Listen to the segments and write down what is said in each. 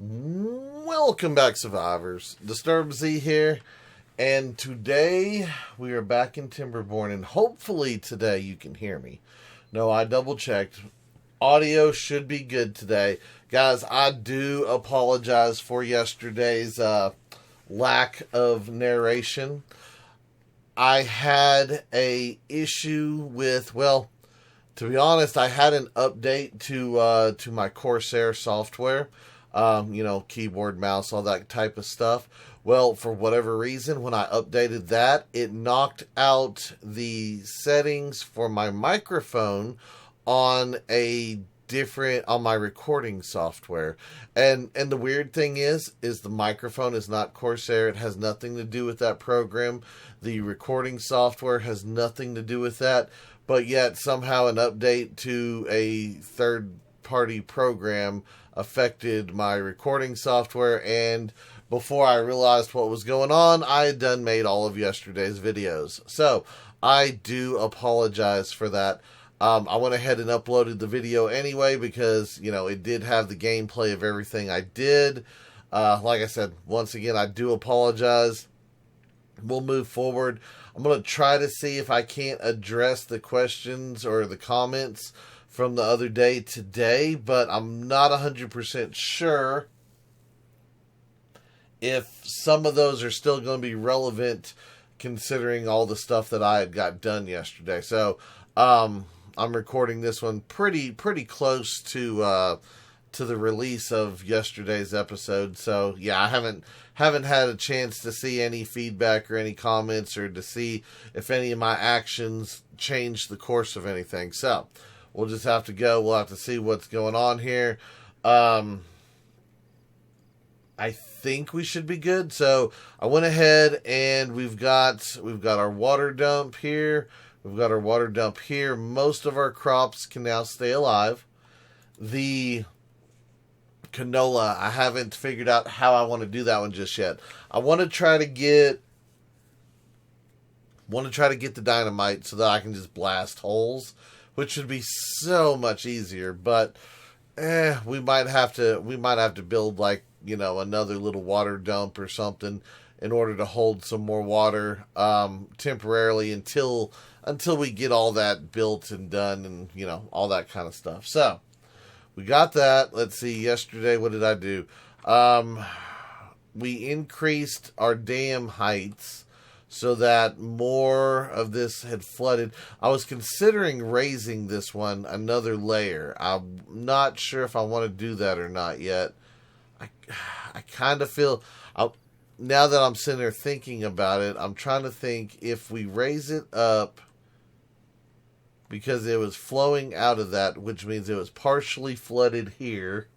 Welcome back, survivors. Disturbed Z here, and today we are back in Timberborn, and hopefully today you can hear me. No, I double checked. Audio should be good today. Guys, I do apologize for yesterday's lack of narration. I had a issue with, to be honest, I had an update to my Corsair software. Keyboard, mouse, all that type of stuff. Well, for whatever reason, when I updated that, it knocked out the settings for my microphone on my recording software. And the weird thing is the microphone is not Corsair. It has nothing to do with that program. The recording software has nothing to do with that. But yet somehow an update to a third-party program affected my recording software, and before I realized what was going on, I had made all of yesterday's videos. So I do apologize for that. I went ahead and uploaded the video anyway because, it did have the gameplay of everything I did. Like I said, once again, I do apologize. We'll move forward. I'm going to try to see if I can't address the questions or the comments from the other day today, but I'm not 100% sure if some of those are still going to be relevant considering all the stuff that I had got done yesterday. So I'm recording this one pretty close to the release of yesterday's episode. So yeah, I haven't had a chance to see any feedback or any comments or to see if any of my actions changed the course of anything. So we'll just have to go. We'll have to see what's going on here. I think we should be good. So I went ahead and we've got our water dump here. We've got our water dump here. Most of our crops can now stay alive. The canola, I haven't figured out how I want to do that one just yet. I want to try to get the dynamite so that I can just blast holes, which would be so much easier, but we might have to build another little water dump or something in order to hold some more water temporarily until we get all that built and done and all that kind of stuff. So we got that. Let's see, yesterday what did I do? We increased our dam heights so that more of this had flooded. I was considering raising this one another layer. I'm not sure if I want to do that or not yet. I kind of feel, now that I'm sitting there thinking about it, I'm trying to think if we raise it up, because it was flowing out of that, which means it was partially flooded here.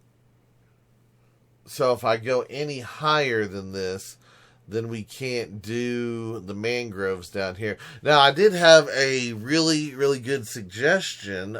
So if I go any higher than this, then we can't do the mangroves down here. Now, I did have a really, really good suggestion.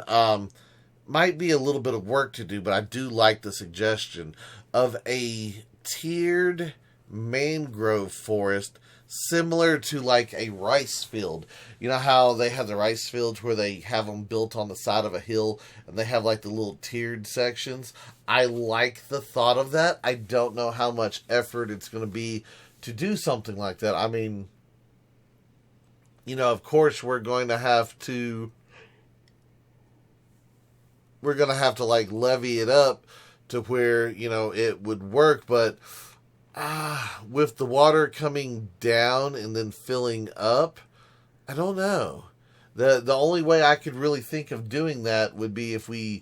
Might be a little bit of work to do, but I do like the suggestion of a tiered mangrove forest similar to like a rice field. You know how they have the rice fields where they have them built on the side of a hill and they have like the little tiered sections? I like the thought of that. I don't know how much effort it's going to be to do something like that. I mean, of course we're going to have to like levy it up to where, it would work, but with the water coming down and then filling up, I don't know. The only way I could really think of doing that would be if we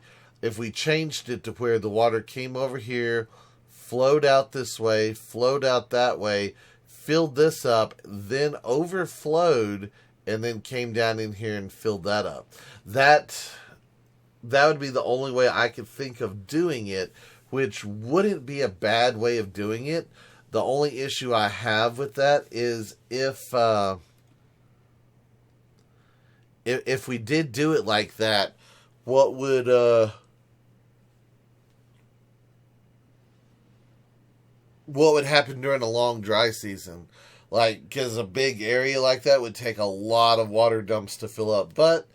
changed it to where the water came over here, flowed out this way, flowed out that way, filled this up, then overflowed, and then came down in here and filled that up. That would be the only way I could think of doing it, which wouldn't be a bad way of doing it. The only issue I have with that is if we did do it like that, what would happen during a long dry season? Like, because a big area like that would take a lot of water dumps to fill up. But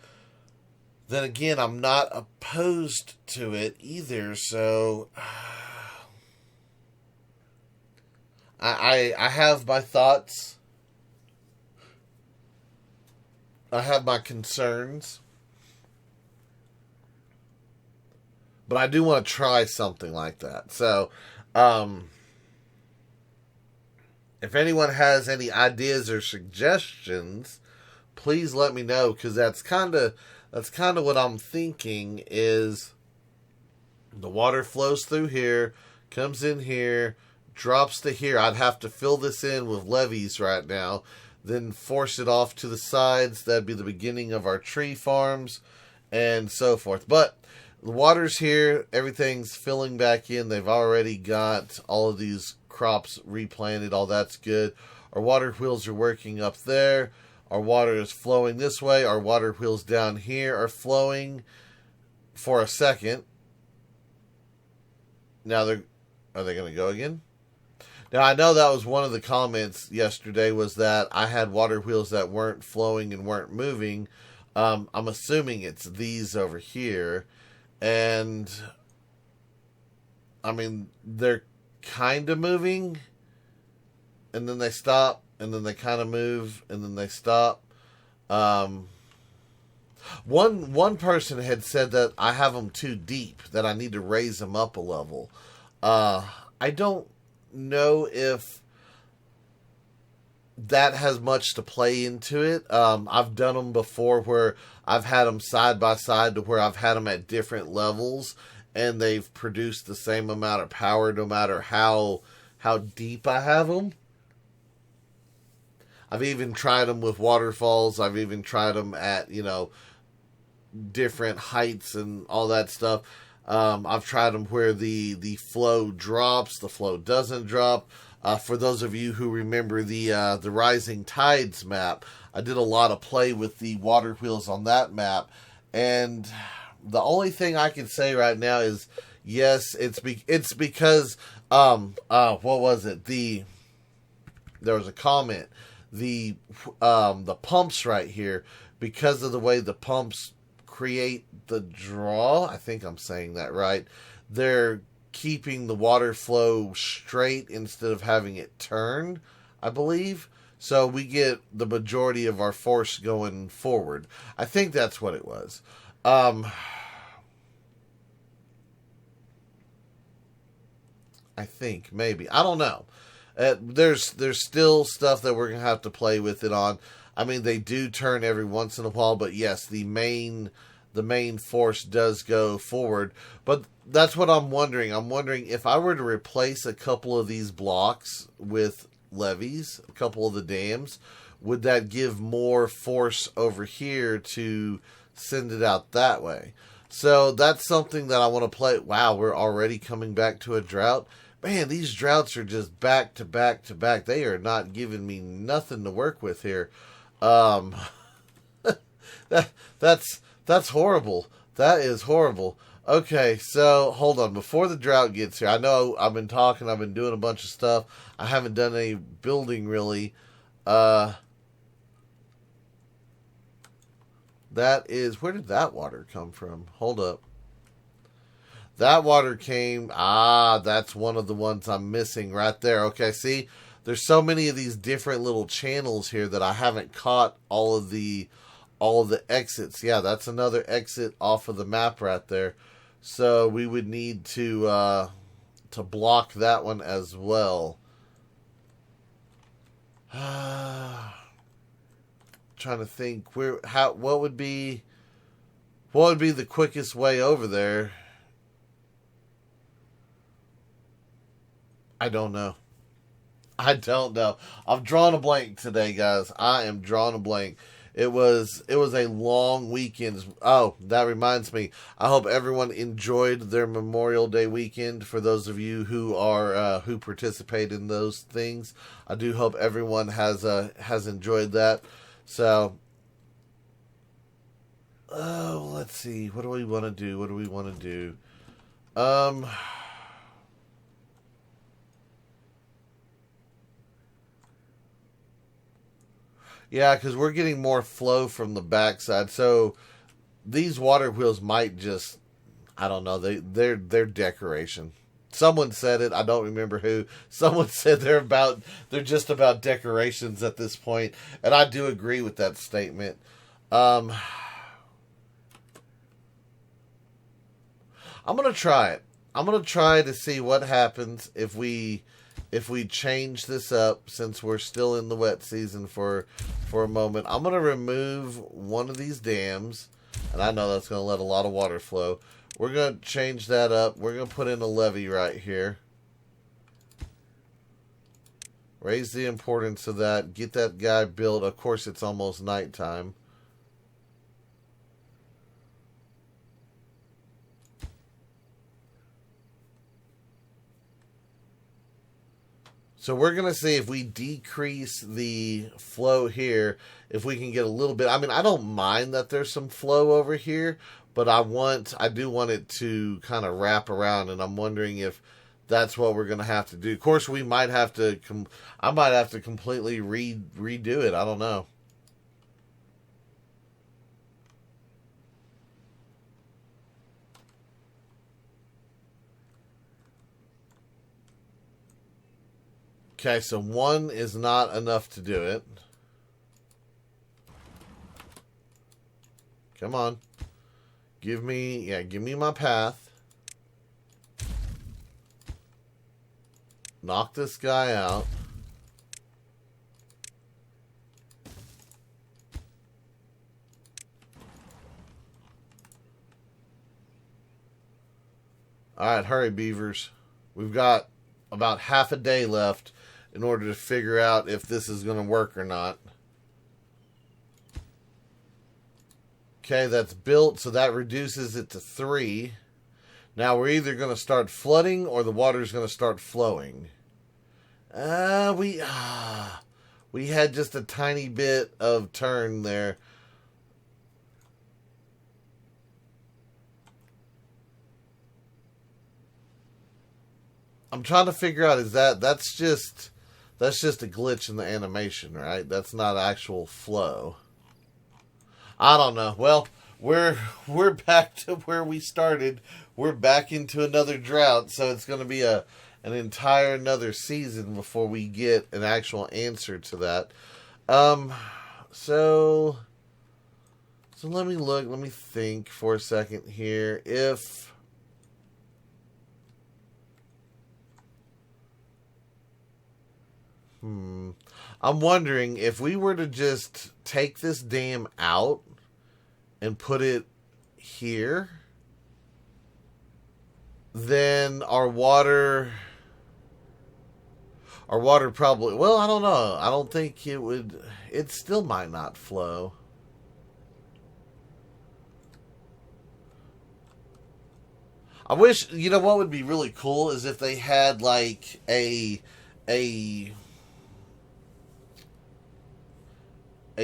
then again, I'm not opposed to it either, so I have my thoughts. I have my concerns. But I do want to try something like that. So, if anyone has any ideas or suggestions, please let me know, because that's kind of what I'm thinking is the water flows through here, comes in here, drops to here. I'd have to fill this in with levees right now, then force it off to the sides. That'd be the beginning of our tree farms and so forth. But the water's here, everything's filling back in. They've already got all of these crops replanted, all that's good. Our water wheels are working up there. Our water is flowing this way. Our water wheels down here are flowing for a second. Now are they going to go again? Now, I know that was one of the comments yesterday, was that I had water wheels that weren't flowing and weren't moving. I'm assuming it's these over here. And, I mean, they're kind of moving, and then they stop, and then they kind of move, and then they stop. One person had said that I have them too deep, that I need to raise them up a level. I don't know if that has much to play into it. I've done them before where I've had them side by side, to where I've had them at different levels, and they've produced the same amount of power no matter how deep I have them. I've even tried them with waterfalls. I've even tried them at, different heights and all that stuff. I've tried them where the flow drops, the flow doesn't drop. For those of you who remember the Rising Tides map, I did a lot of play with the water wheels on that map, and the only thing I can say right now is yes, it's because what was it? There was a comment. The pumps right here, because of the way the pumps create the draw, I think I'm saying that right, they're keeping the water flow straight instead of having it turn, I believe. So we get the majority of our force going forward. I think that's what it was. I think, maybe. I don't know. There's still stuff that we're going to have to play with it on. I mean, they do turn every once in a while, but yes, the main force does go forward. But that's what I'm wondering. I'm wondering if I were to replace a couple of these blocks with levees, a couple of the dams, would that give more force over here to send it out that way? So that's something that I want to play. Wow, we're already coming back to a drought. Man, these droughts are just back to back to back. They are not giving me nothing to work with here. That's horrible. That is horrible. Okay, so hold on. Before the drought gets here, I know I've been talking, I've been doing a bunch of stuff. I haven't done any building really. That is, where did that water come from? Hold up. That water came, that's one of the ones I'm missing right there. Okay, see, there's so many of these different little channels here that I haven't caught all of the exits. Yeah, that's another exit off of the map right there. So we would need to block that one as well. Trying to think what would be the quickest way over there. I don't know. I'm drawing a blank today, guys. I am drawing a blank. It was a long weekend. Oh, that reminds me. I hope everyone enjoyed their Memorial Day weekend. For those of you who are who participate in those things, I do hope everyone has enjoyed that. So, let's see. What do we want to do? Yeah, because we're getting more flow from the backside. So these water wheels might just, I don't know, they're decoration. Someone said it. I don't remember who. Someone said they're just about decorations at this point, and I do agree with that statement. I'm gonna try it. I'm gonna try to see what happens if we change this up, since we're still in the wet season for a moment. I'm gonna remove one of these dams, and I know that's gonna let a lot of water flow. We're going to change that up. We're going to put in a levee right here. Raise the importance of that. Get that guy built. Of course, it's almost nighttime. So we're going to see if we decrease the flow here, if we can get a little bit. I mean, I don't mind that there's some flow over here, but I do want it to kind of wrap around, and I'm wondering if that's what we're going to have to do. Of course, we might have to, I might have to completely redo it. I don't know. Okay, so one is not enough to do it. Come on. Give me my path. Knock this guy out. Alright, hurry, beavers. We've got about half a day left in order to figure out if this is going to work or not. Okay, that's built, so that reduces it to 3. Now we're either going to start flooding or the water's going to start flowing. We had just a tiny bit of turn there. I'm trying to figure out, that's just a glitch in the animation, right? That's not actual flow. I don't know. Well, we're back to where we started. We're back into another drought, so it's going to be an entire another season before we get an actual answer to that. So let me look. Let me think for a second here. I'm wondering if we were to just take this dam out and put it here, then our water probably, well, I don't know. I don't think it still might not flow. I wish, what would be really cool is if they had like a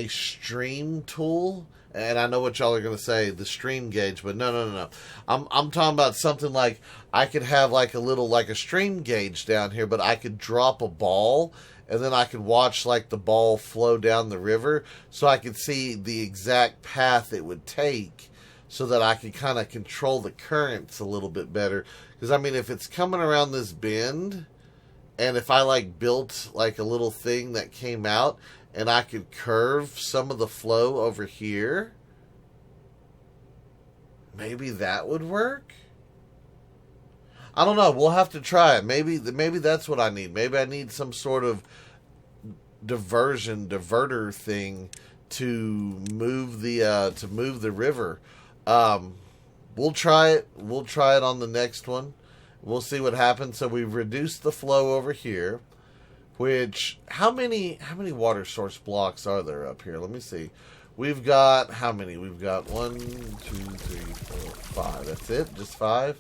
stream tool, and I know what y'all are going to say, the stream gauge, but no. I'm talking about something like I could have like a stream gauge down here, but I could drop a ball and then I could watch like the ball flow down the river, so I could see the exact path it would take, so that I could kind of control the currents a little bit better. Because I mean, if it's coming around this bend, and if I like built like a little thing that came out, and I could curve some of the flow over here, maybe that would work. I don't know. We'll have to try it. Maybe that's what I need. Maybe I need some sort of diverter thing to move the river. We'll try it. We'll try it on the next one. We'll see what happens. So we've reduced the flow over here. Which, how many water source blocks are there up here? Let me see. We've got, how many? We've got 1, 2, 3, 4, 5. That's it? Just 5?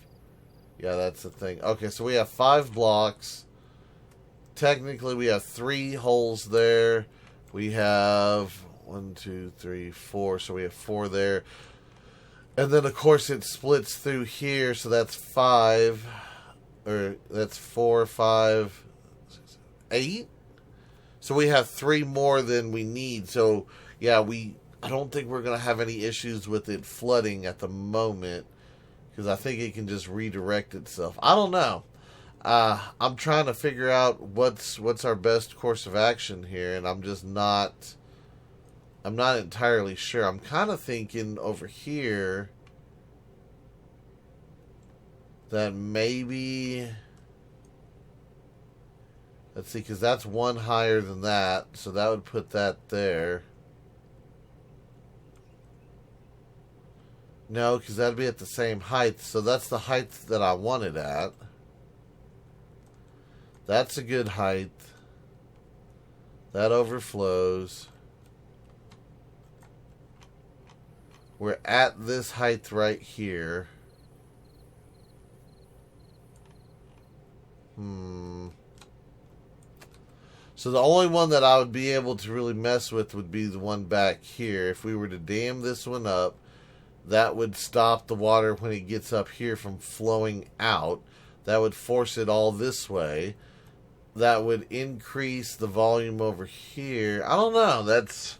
Yeah, that's the thing. Okay, so we have 5 blocks. Technically, we have 3 holes there. We have 1, 2, 3, 4. So we have 4 there. And then, of course, it splits through here. So that's 5. Or that's 4, 5... 8. So we have 3 more than we need. So yeah, I don't think we're gonna have any issues with it flooding at the moment, because I think it can just redirect itself. I don't know. I'm trying to figure out what's our best course of action here, and I'm not entirely sure. I'm kind of thinking over here that maybe, let's see, because that's one higher than that, so that would put that there. No, because that'd be at the same height, so that's the height that I want it at. That's a good height. That overflows. We're at this height right here. So the only one that I would be able to really mess with would be the one back here. If we were to dam this one up, that would stop the water when it gets up here from flowing out. That would force it all this way. That would increase the volume over here. I don't know. That's...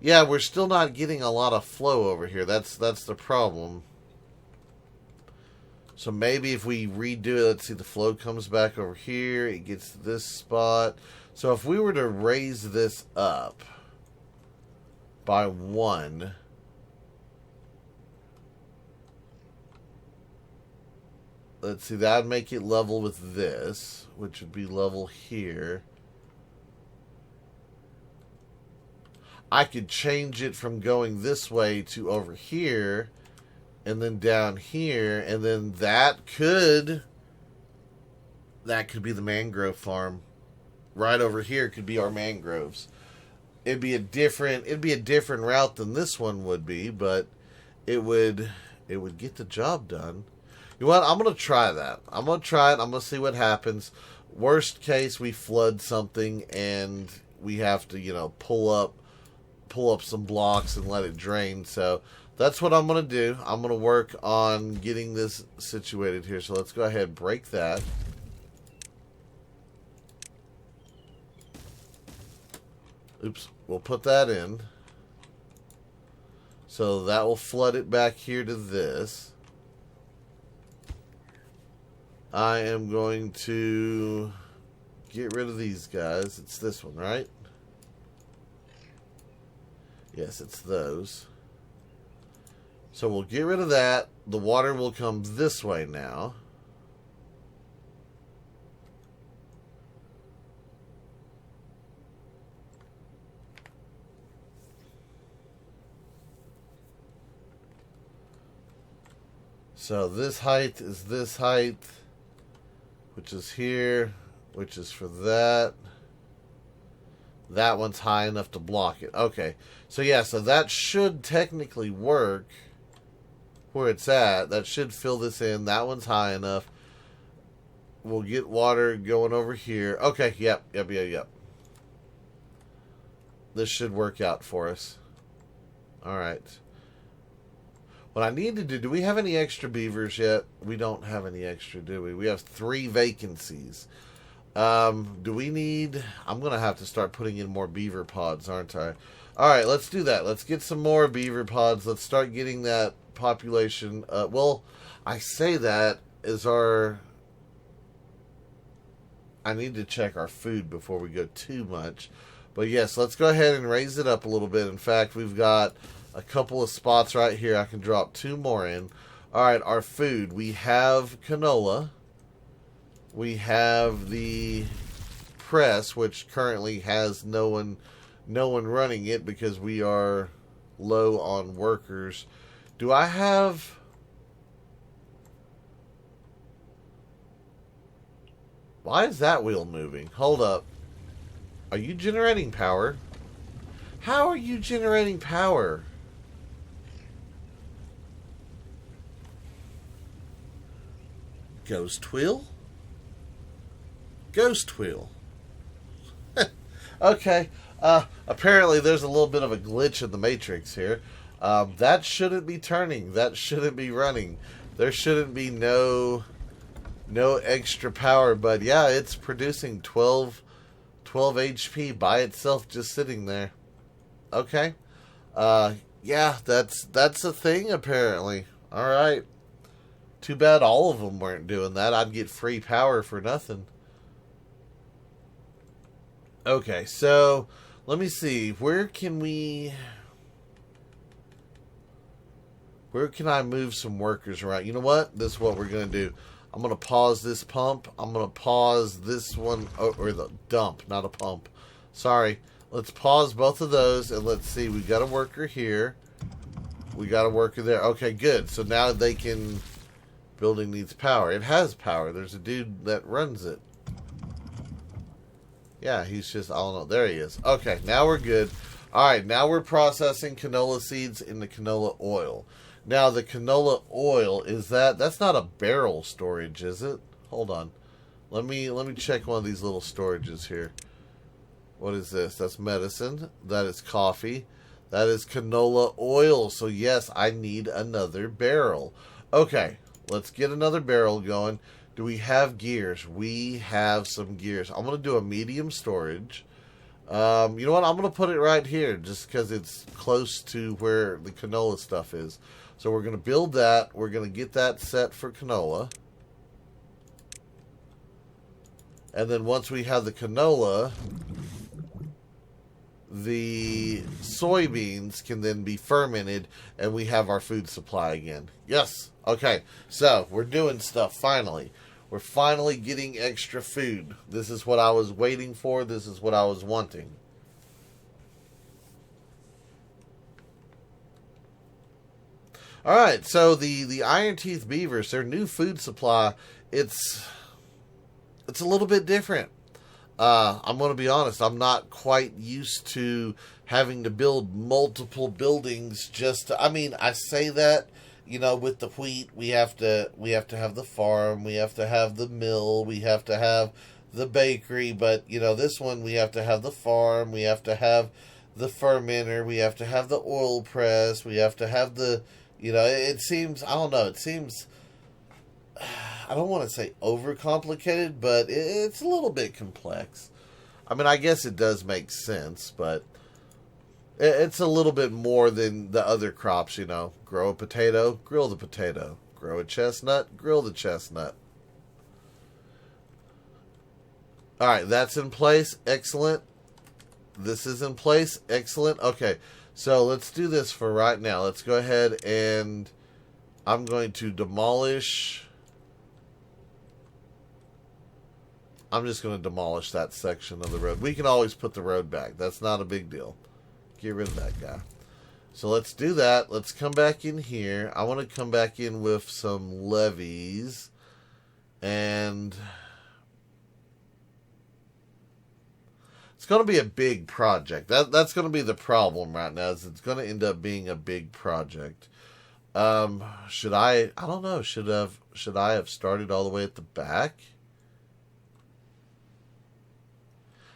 Yeah, we're still not getting a lot of flow over here. That's the problem. So maybe if we redo it, let's see, the flow comes back over here. It gets to this spot. So if we were to raise this up by 1... Let's see, that would make it level with this, which would be level here. I could change it from going this way to over here, and then down here, and then that could be the mangrove farm. Right over here could be our mangroves. It'd be a different route than this one would be, but it would get the job done. You know what? I'm going to try that. I'm going to try it. I'm going to see what happens. Worst case, we flood something and we have to, pull up some blocks and let it drain. So that's what I'm going to do. I'm going to work on getting this situated here. So let's go ahead and break that. Oops. We'll put that in. So that will flood it back here to this. I am going to get rid of these guys. It's this one, right? Yes, it's those. So we'll get rid of that. The water will come this way now. So this height is this height, which is here, which is for that. That one's high enough to block it. Okay. So yeah, so that should technically work where it's at. That should fill this in. That one's high enough. We'll get water going over here. Okay, yep. This should work out for us. Alright. What I need to do we have any extra beavers yet? We don't have any extra, do we? We have 3 vacancies. Do we need... I'm going to have to start putting in more beaver pods, aren't I? Alright, let's do that. Let's get some more beaver pods. Let's start getting that population... well, I say that as our... I need to check our food before we go too much. But yes, let's go ahead and raise it up a little bit. In fact, we've got a couple of spots right here. I can drop 2 more in. Alright, our food. We have canola. We have the press, which currently has no one running it because we are low on workers. Do I have... Why is that wheel moving? Hold up. Are you generating power? How are you generating power? Ghost wheel? Ghost wheel. Okay. Apparently there's a little bit of a glitch in the matrix here. That shouldn't be turning. That shouldn't be running. There shouldn't be no extra power. But yeah, it's producing 12 HP by itself just sitting there. Okay. Yeah, that's a thing apparently. Alright. Too bad all of them weren't doing that. I'd get free power for nothing. Okay, so let me see. Where can I move some workers around? You know what? This is what we're going to do. I'm going to pause this pump. I'm going to pause this one, or the dump, not a pump. Sorry. Let's pause both of those, and let's see. We got a worker here. We got a worker there. Okay, good. So now they can... Building needs power. It has power. There's a dude that runs it. Yeah, he's just... I don't know. There he is. Okay, now we're good. Alright, now we're processing canola seeds into canola oil. Now, the canola oil, that's not a barrel storage, is it? Hold on. Let me check one of these little storages here. What is this? That's medicine. That is coffee. That is canola oil. So, yes, I need another barrel. Okay, let's get another barrel going. Do we have gears? We have some gears. I'm going to do a medium storage. You know what? I'm going to put it right here just because it's close to where the canola stuff is. So we're going to build that. We're going to get that set for canola. And then once we have the canola, the soybeans can then be fermented and we have our food supply again. Yes. Okay. So we're doing stuff finally. We're finally getting extra food. This is what I was waiting for. This is what I was wanting. All right, so the Iron Teeth Beavers, their new food supply, it's a little bit different. I'm going to be honest, I'm not quite used to having to build multiple buildings just to, I mean, I say that, you know, with the wheat, we have to have the farm, we have to have the mill, we have to have the bakery, but, you know, this one, we have to have the farm, we have to have the fermenter, we have to have the oil press, we have to have the... You know, it seems, I don't know, it seems, I don't want to say overcomplicated, but it's a little bit complex. I mean, I guess it does make sense, but it's a little bit more than the other crops, you know. Grow a potato, grill the potato. Grow a chestnut, grill the chestnut. All right, that's in place. Excellent. This is in place. Excellent. Okay. So let's do this for right now. Let's go ahead and I'm going to demolish. I'm just going to demolish that section of the road. We can always put the road back. That's not a big deal. Get rid of that guy. So let's do that. Let's come back in here. I want to come back in with some levees. And... it's going to be a big project. That's going to be the problem right now. Is it's going to end up being a big project. Should I don't know. Should I have started all the way at the back?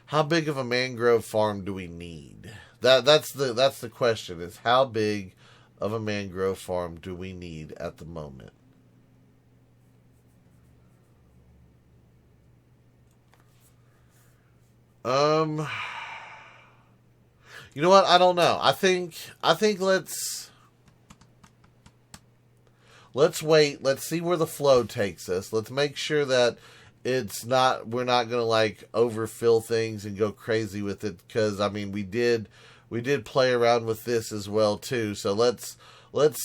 How big of a mangrove farm do we need? That's the question. Is how big of a mangrove farm do we need at the moment? You know what? I don't know. I think let's wait. Let's see where the flow takes us. Let's make sure that we're not going to like overfill things and go crazy with it. Cause I mean, we did play around with this as well too. So let's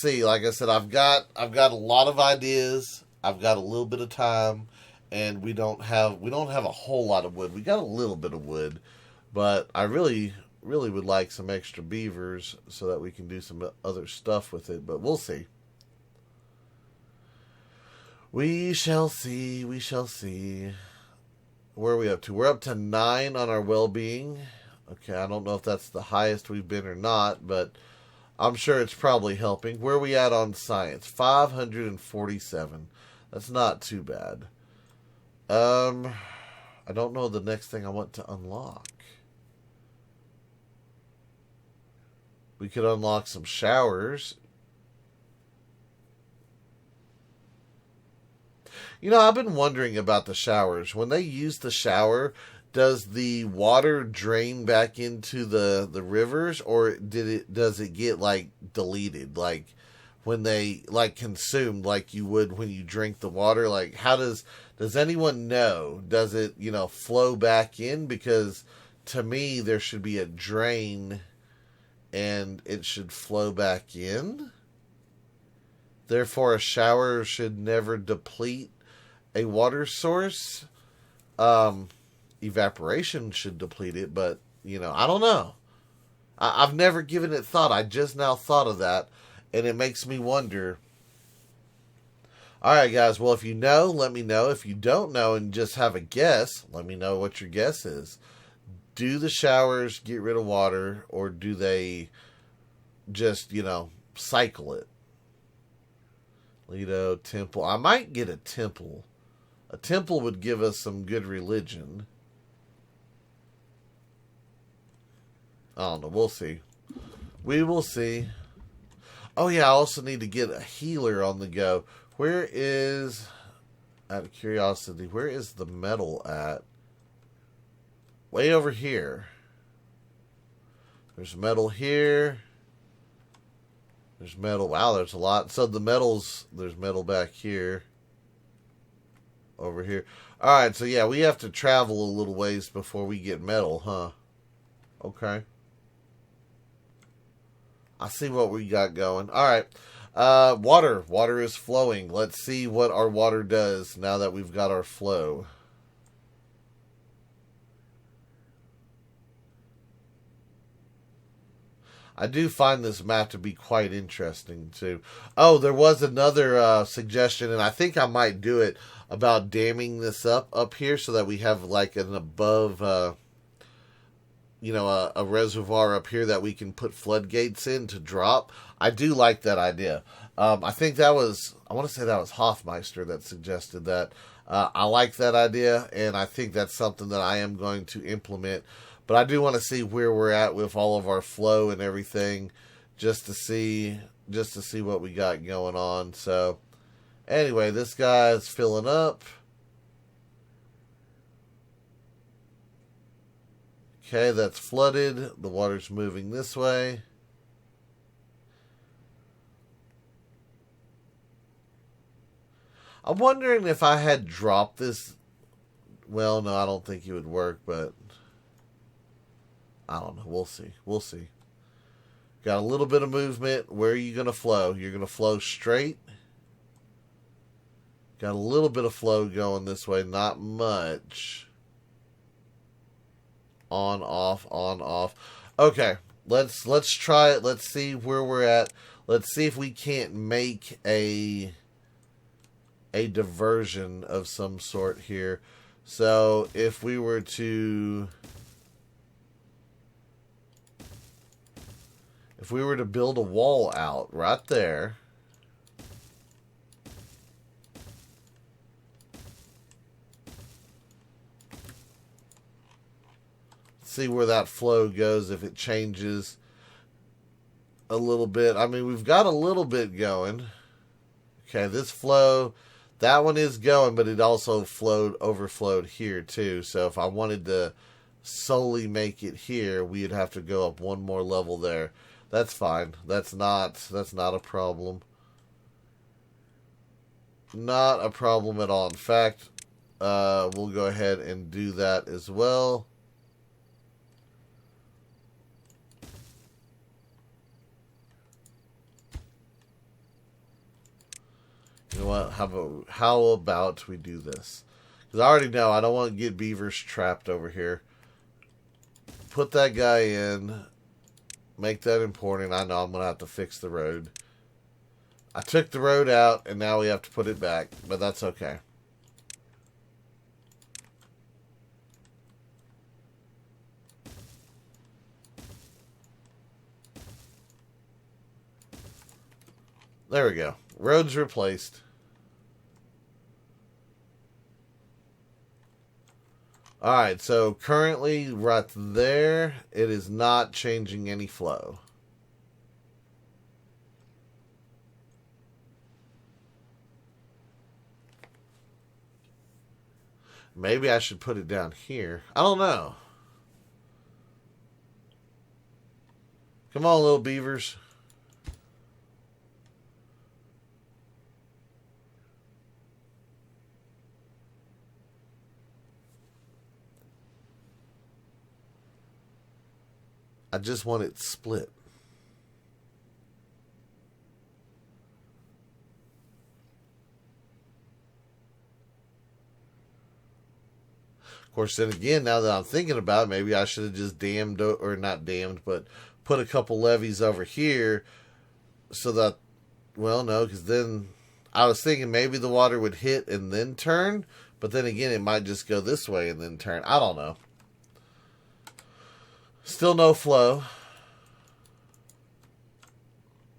see. Like I said, I've got a lot of ideas. I've got a little bit of time. And we don't have a whole lot of wood. We got a little bit of wood, but I really would like some extra beavers so that we can do some other stuff with it. But we'll see. We shall see. We shall see. Where are we up to? We're up to 9 on our well-being. Okay, I don't know if that's the highest we've been or not, but I'm sure it's probably helping. Where are we at on science? 547. That's not too bad. I don't know the next thing I want to unlock. We could unlock some showers. You know, I've been wondering about the showers. When they use the shower, does the water drain back into the rivers, or does it get like deleted? Like when they like consumed like you would when you drink the water? Like, how does anyone know? Does it, flow back in? Because to me, there should be a drain and it should flow back in. Therefore, a shower should never deplete a water source. Evaporation should deplete it, but, I don't know. I've never given it thought. I just now thought of that, and it makes me wonder. All right, guys. Well, if you know, let me know. If you don't know and just have a guess, let me know what your guess is. Do the showers get rid of water, or do they just, cycle it? Lido, temple. I might get a temple. A temple would give us some good religion. I don't know. We'll see. We will see. Oh, yeah. I also need to get a healer on the go. Where is, out of curiosity, where is the metal at? Way over here. There's metal here. There's metal. Wow, there's a lot. So there's metal back here. Over here. Alright, so yeah, we have to travel a little ways before we get metal, huh? Okay. I see what we got going. Alright. Water. Water is flowing. Let's see what our water does now that we've got our flow. I do find this map to be quite interesting, too. Oh, there was another suggestion, and I think I might do it, about damming this up here so that we have like an above, a reservoir up here that we can put floodgates in to drop. I do like that idea. I think I want to say that was Hoffmeister that suggested that. I like that idea, and I think that's something that I am going to implement. But I do want to see where we're at with all of our flow and everything, just to see what we got going on. So, anyway, this guy is filling up. Okay, that's flooded. The water's moving this way. I'm wondering if I had dropped this. Well, no, I don't think it would work, but I don't know. We'll see. We'll see. Got a little bit of movement. Where are you going to flow? You're going to flow straight. Got a little bit of flow going this way. Not much. On, off, on, off. Okay. Let's try it. Let's see where we're at. Let's see if we can't make a diversion of some sort here. So if we were to build a wall out right there, see where that flow goes, if it changes a little bit. I mean, we've got a little bit going. Okay, this flow, that one is going, but it also overflowed here too. So if I wanted to solely make it here, we'd have to go up one more level there. That's fine. That's not a problem. Not a problem at all. In fact, we'll go ahead and do that as well. You know what? How about we do this? Because I already know I don't want to get beavers trapped over here. Put that guy in. Make that important. I know I'm going to have to fix the road. I took the road out, and now we have to put it back. But that's okay. There we go. Road's replaced. Alright, so currently right there, it is not changing any flow. Maybe I should put it down here. I don't know. Come on, little beavers. I just want it split. Of course, then again, now that I'm thinking about it, maybe I should have just dammed, or not dammed, but put a couple levees over here so that, well, no, because then I was thinking maybe the water would hit and then turn, but then again, it might just go this way and then turn. I don't know. Still no flow.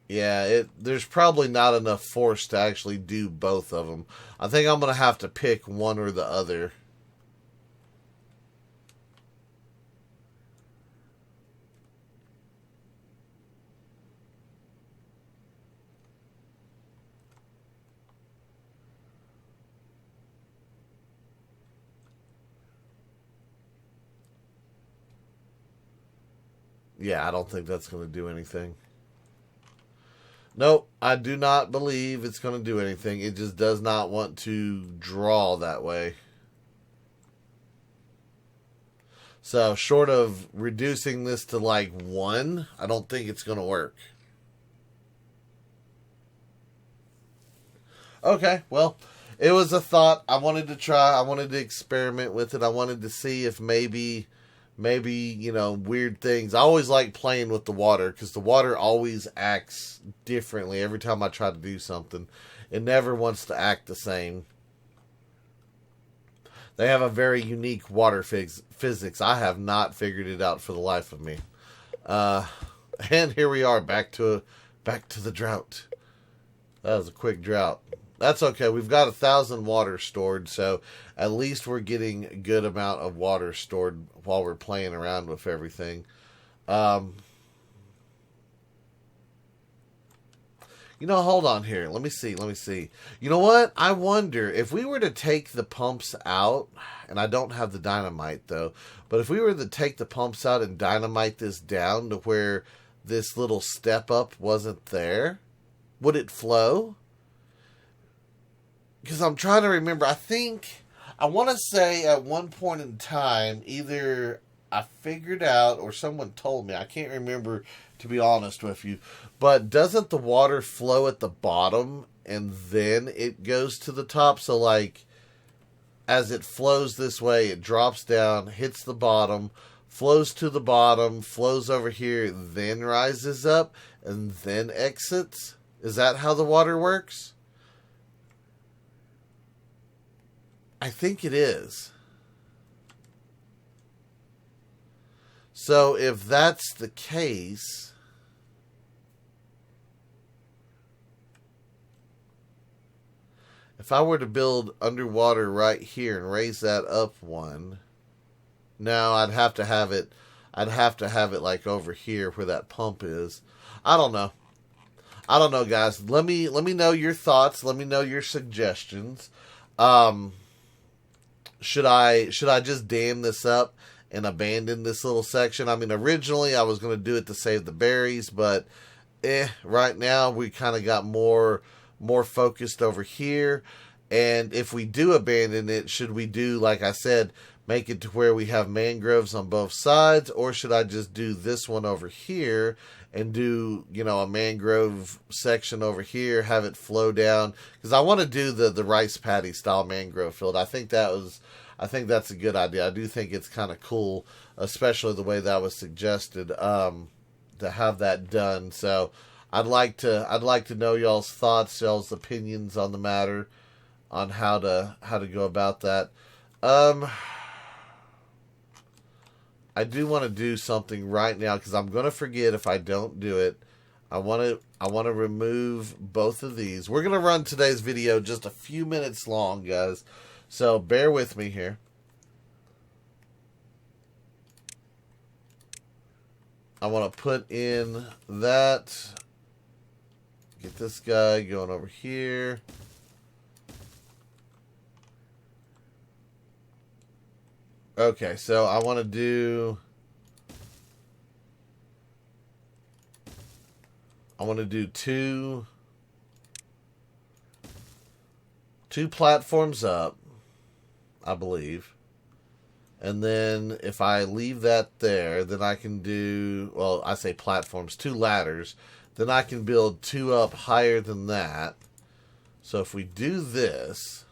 Yeah, there's probably not enough force to actually do both of them. I think I'm going to have to pick one or the other. Yeah, I don't think that's going to do anything. Nope, I do not believe it's going to do anything. It just does not want to draw that way. So, short of reducing this to like 1, I don't think it's going to work. Okay, well, it was a thought. I wanted to try. I wanted to experiment with it. I wanted to see if maybe, you know, weird things. I always like playing with the water because the water always acts differently every time I try to do something. It never wants to act the same. They have a very unique water physics. I have not figured it out for the life of me. And here we are, back to the drought. That was a quick drought. That's okay. We've got 1,000 water stored, so at least we're getting a good amount of water stored while we're playing around with everything. You know, hold on here. Let me see. You know what? I wonder if we were to take the pumps out, and I don't have the dynamite though, but if we were to take the pumps out and dynamite this down to where this little step up wasn't there, would it flow? Because I'm trying to remember. I want to say at one point in time, either I figured out or someone told me. I can't remember, to be honest with you. But doesn't the water flow at the bottom and then it goes to the top? So, like, as it flows this way, it drops down, hits the bottom, flows to the bottom, flows over here, then rises up, and then exits? Is that how the water works? I think it is. So if that's the case, if I were to build underwater right here and raise that up one, no, I'd have to have it like over here where that pump is. I don't know. Guys. Let me know your thoughts. Let me know your suggestions. Should I just dam this up and abandon this little section? I mean, originally I was going to do it to save the berries, but right now we kind of got more focused over here. And if we do abandon it, should we do, like I said, make it to where we have mangroves on both sides, or should I just do this one over here and do, you know, a mangrove section over here, have it flow down? Because I want to do the rice paddy style mangrove field. I think that's a good idea. I do think it's kind of cool, especially the way that was suggested, to have that done. So I'd like to know y'all's thoughts, y'all's opinions on the matter, on how to go about that. I do want to do something right now because I'm going to forget if I don't do it. I want to remove both of these. We're going to run today's video just a few minutes long, guys. So bear with me here. I want to put in that. Get this guy going over here. Okay, so I want to do two platforms up, I believe. And then if I leave that there, then I can do, well, I say platforms, 2 ladders. Then I can build 2 up higher than that. So if we do this,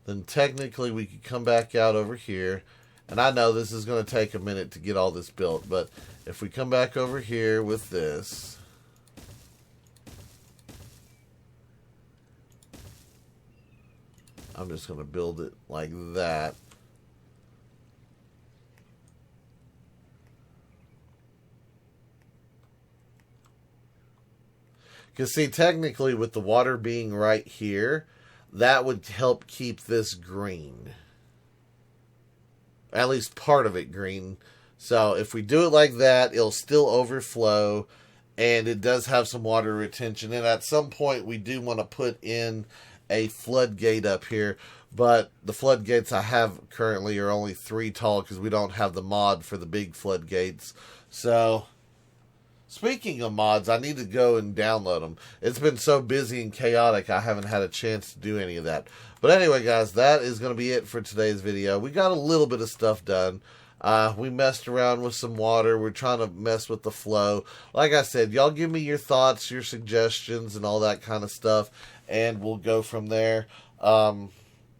then technically we could come back out over here. And I know this is going to take a minute to get all this built, but if we come back over here with this, I'm just going to build it like that. Because see, technically with the water being right here, that would help keep this green. At least part of it green. So if we do it like that, it'll still overflow. And it does have some water retention. And at some point, we do want to put in a floodgate up here. But the floodgates I have currently are only 3 tall because we don't have the mod for the big floodgates. So speaking of mods, I need to go and download them. It's been so busy and chaotic, I haven't had a chance to do any of that. But anyway, guys, that is going to be it for today's video. We got a little bit of stuff done. We messed around with some water. We're trying to mess with the flow. Like I said, y'all give me your thoughts, your suggestions, and all that kind of stuff, and we'll go from there.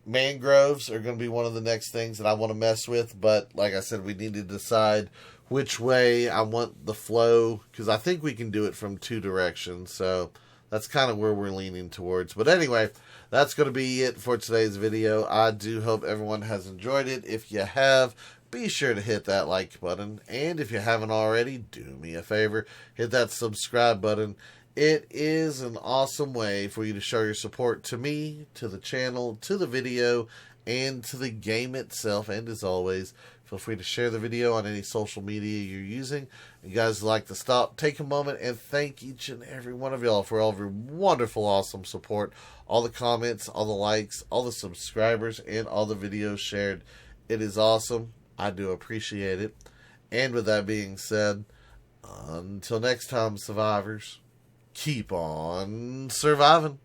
Mangroves are going to be one of the next things that I want to mess with, but like I said, we need to decide which way I want the flow, because I think we can do it from 2 directions, so that's kind of where we're leaning towards. But anyway, that's going to be it for today's video. I do hope everyone has enjoyed it. If you have, be sure to hit that like button, and if you haven't already, do me a favor, hit that subscribe button. It is an awesome way for you to show your support to me, to the channel, to the video, and to the game itself. And as always, feel free to share the video on any social media you're using. You guys like to stop, take a moment, and thank each and every one of y'all for all of your wonderful, awesome support. All the comments, all the likes, all the subscribers, and all the videos shared. It is awesome. I do appreciate it. And with that being said, until next time, survivors, keep on surviving.